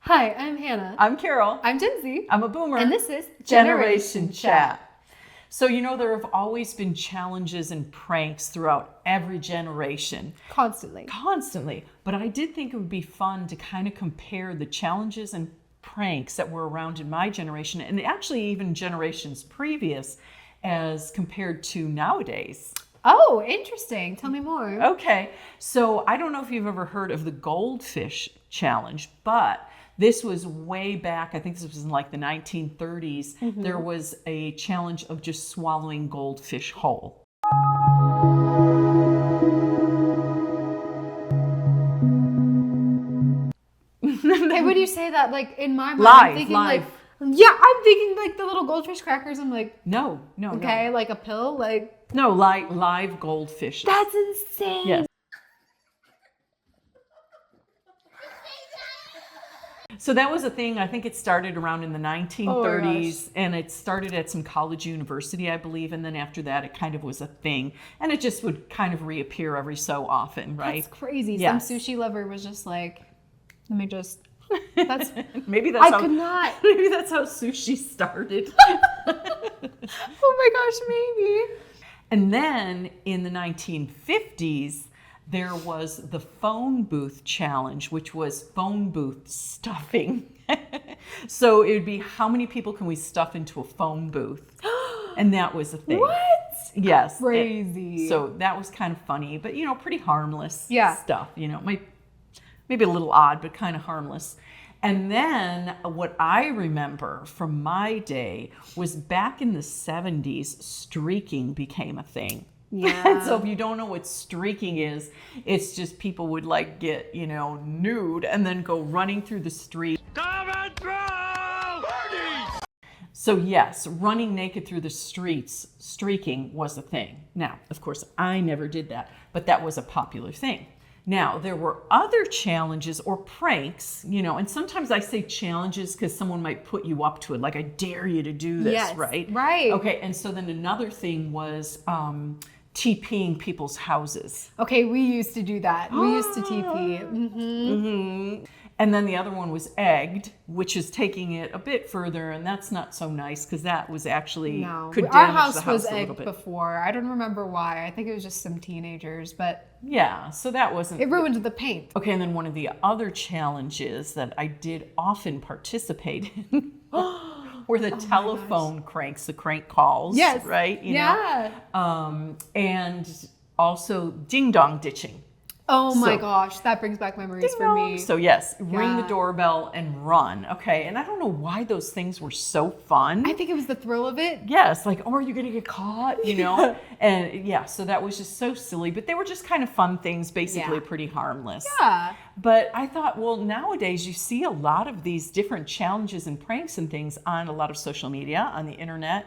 Hi, I'm Hannah. I'm Carol. I'm Gen Z. I'm a boomer. And this is Generation Chat. So, there have always been challenges and pranks throughout every generation. Constantly. But I did think it would be fun to kind of compare the challenges and pranks that were around in my generation, and actually even generations previous, as compared to nowadays. Oh, interesting. Tell me more. Okay, so I don't know if you've ever heard of the goldfish challenge, but this was way back. I think this was in like the 1930s. Mm-hmm. There was a challenge of just swallowing goldfish whole. Hey, when you say that, like in my mind, Live, I'm thinking live. I'm thinking like the little goldfish crackers. I'm like, No. okay, like a pill, like. No, live goldfish. That's insane. Yes. So that was a thing. I think it started around in the 1930s, and it started at some college university, I believe. And then after that, it kind of was a thing, and it just would kind of reappear every so often, right? That's crazy. Yes. Some sushi lover was just like, let me just. That's. Maybe that's how. Could not. Maybe that's how sushi started. Oh my gosh, maybe. And then in the 1950s, there was the phone booth challenge, which was phone booth stuffing. So it would be, how many people can we stuff into a phone booth? And that was a thing. What? Yes. Crazy. So that was kind of funny, but pretty harmless stuff. Maybe a little odd, but kind of harmless. And then what I remember from my day was back in the 70s, streaking became a thing. Yeah. And so if you don't know what streaking is, it's just people would like get, nude and then go running through the street. Come and throw! So yes, running naked through the streets, streaking was a thing. Now, of course, I never did that, but that was a popular thing. Now, there were other challenges or pranks, and sometimes I say challenges because someone might put you up to it, like I dare you to do this, Yes, right? right. Okay, and so then another thing was TPing people's houses. Okay, we used to do that. We used to TP. Mm-hmm. Mm-hmm. And then the other one was egged, which is taking it a bit further, and that's not so nice because that was actually could damage our house the house was a little egged bit. before. I don't remember why. I think it was just some teenagers, but Yeah, so that wasn't. it ruined the paint. Okay, and then one of the other challenges that I did often participate in were the telephone cranks, the crank calls. Yes. Right? Yeah. And also ding dong ditching. Oh my So- gosh, that brings back memories for me. So yes, ring the Yeah. doorbell and run. Okay, and I don't know why those things were so fun. I think it was the thrill of it. Yes, like, are you going to get caught? And yeah, so that was just so silly, but they were just kind of fun things, basically Yeah. pretty harmless. Yeah. But I thought, well, nowadays you see a lot of these different challenges and pranks and things on a lot of social media, on the internet,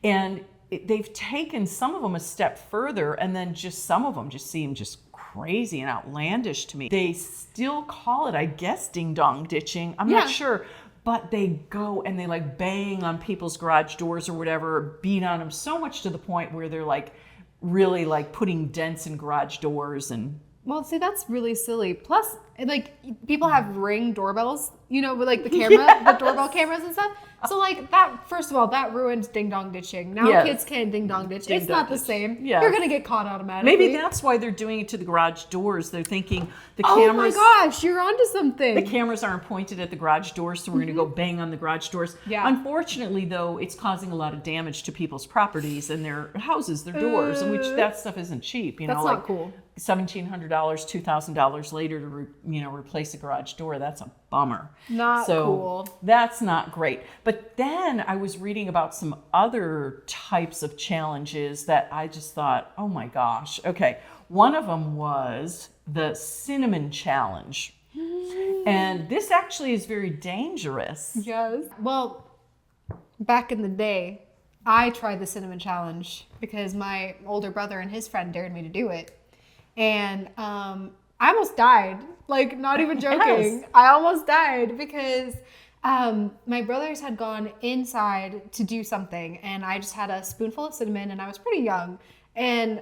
and they've taken some of them a step further, and then just some of them just seem just crazy and outlandish to me. They still call it, I guess, ding dong ditching. I'm not sure. But they go and they like bang on people's garage doors or whatever, or beat on them so much to the point where they're like really like putting dents in garage doors. And Well, see, that's really silly. Plus, like, people have Ring doorbells, with like the camera, the doorbell cameras and stuff. So like that, first of all, that ruined ding dong ditching. Now Yes. kids can't ding dong ditch. Ding It's dong not the ditch. same. Yes. You're gonna get caught automatically. maybe that's why they're doing it to the garage doors. They're thinking the Oh cameras. my gosh, you're onto something. The cameras aren't pointed at the garage doors, so we're going to go bang on the garage doors. Yeah. Unfortunately, though, it's causing a lot of damage to people's properties and their houses, their doors, and which that stuff isn't cheap. That's not cool. $1,700, $2,000 later to replace a garage door. That's a bummer. Not cool. That's not great. But then I was reading about some other types of challenges that I just thought, oh my gosh. Okay, one of them was the cinnamon challenge. And this actually is very dangerous. Yes. Well, back in the day, I tried the cinnamon challenge because my older brother and his friend dared me to do it. And I almost died. Like, not even joking. Yes. I almost died because my brothers had gone inside to do something, and I just had a spoonful of cinnamon, and I was pretty young. And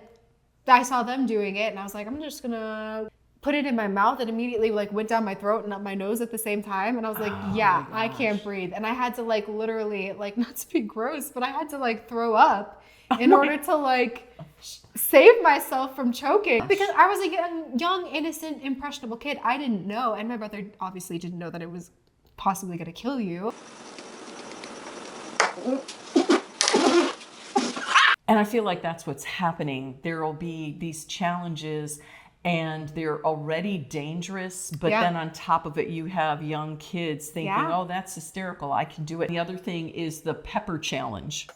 I saw them doing it, and I was like, I'm just gonna put it in my mouth and immediately like went down my throat and up my nose at the same time. And I was like, yeah, I can't breathe. And I had to like literally, like, not to be gross, but I had to like throw up in order to like save myself from choking, because I was a young, innocent, impressionable kid. I didn't know. And my brother obviously didn't know that it was possibly going to kill you. And I feel like that's what's happening. There will be these challenges and they're already dangerous, but then on top of it, you have young kids thinking, oh, that's hysterical, I can do it. The other thing is the pepper challenge.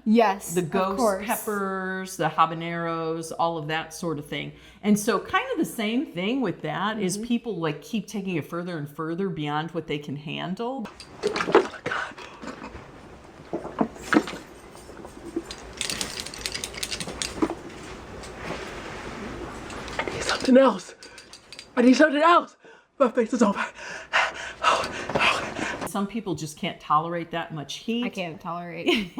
Yes, the ghost peppers, the habaneros, all of that sort of thing. And so kind of the same thing with that is people like keep taking it further and further beyond what they can handle. Oh my God. I need something else. I need something else. My face is open. Some people just can't tolerate that much heat. I can't tolerate.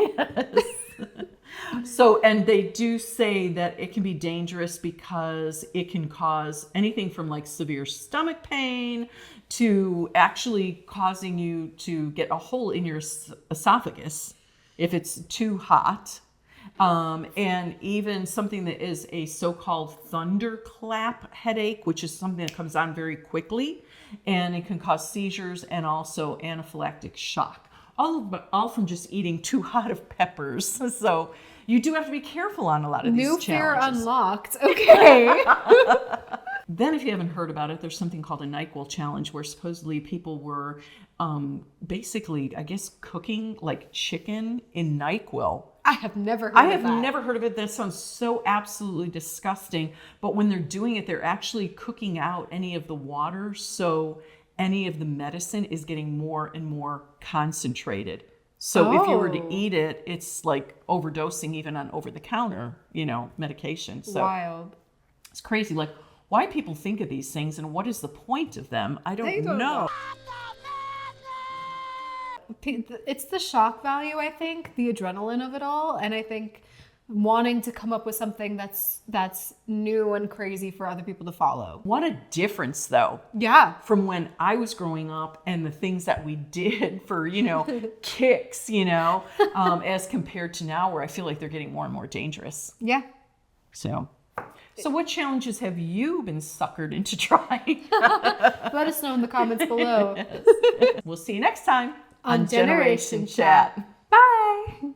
So, and they do say that it can be dangerous because it can cause anything from like severe stomach pain to actually causing you to get a hole in your esophagus if it's too hot. And even something that is a so-called thunderclap headache, which is something that comes on very quickly, and it can cause seizures and also anaphylactic shock. All from just eating too hot of peppers. So you do have to be careful on a lot of these New challenges. fear unlocked. Okay. Then, if you haven't heard about it, there's something called a NyQuil challenge where supposedly people were basically, I guess, cooking like chicken in NyQuil. I have never heard of that. I have never heard of it. That sounds so absolutely disgusting. But when they're doing it, they're actually cooking out any of the water, so any of the medicine is getting more and more concentrated. So if you were to eat it, it's like overdosing even on over-the-counter, medication. So wild. It's crazy. Like, why people think of these things and what is the point of them? I don't know. It's the shock value, I think, the adrenaline of it all, and I think wanting to come up with something that's new and crazy for other people to follow. What a difference, though. Yeah. From when I was growing up and the things that we did for, kicks, as compared to now where I feel like they're getting more and more dangerous. Yeah. So what challenges have you been suckered into trying? Let us know in the comments below. We'll see you next time on Generation Chat. Bye.